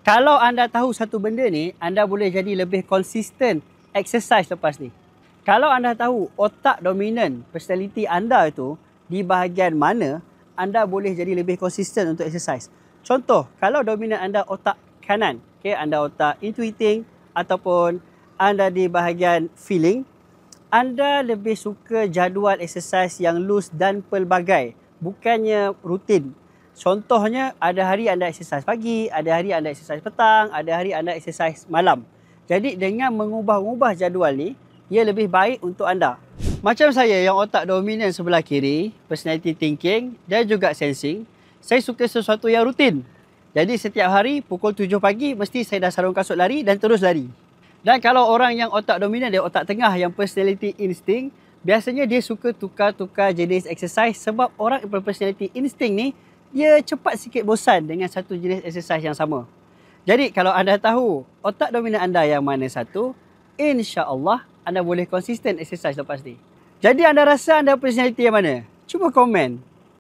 Kalau anda tahu satu benda ni, anda boleh jadi lebih konsisten exercise lepas ni. Kalau anda tahu otak dominan personality anda itu di bahagian mana, anda boleh jadi lebih konsisten untuk exercise. Contoh, kalau dominan anda otak kanan, okay, anda otak intuiting ataupun anda di bahagian feeling, anda lebih suka jadual exercise yang loose dan pelbagai, bukannya rutin. Contohnya, ada hari anda exercise pagi, ada hari anda exercise petang, ada hari anda exercise malam. Jadi dengan mengubah-ubah jadual ni, ia lebih baik untuk anda. Macam saya yang otak dominan sebelah kiri, personality thinking dan juga sensing, saya suka sesuatu yang rutin. Jadi setiap hari pukul 7 pagi mesti saya dah sarung kasut lari dan terus lari. Dan kalau orang yang otak dominan dia otak tengah yang personality instinct, biasanya dia suka tukar-tukar jenis exercise sebab orang personality instinct ni dia cepat sikit bosan dengan satu jenis exercise yang sama. Jadi kalau anda tahu otak dominan anda yang mana satu, insya-Allah anda boleh konsisten exercise lepas ni. Jadi anda rasa anda personality yang mana? Cuba komen.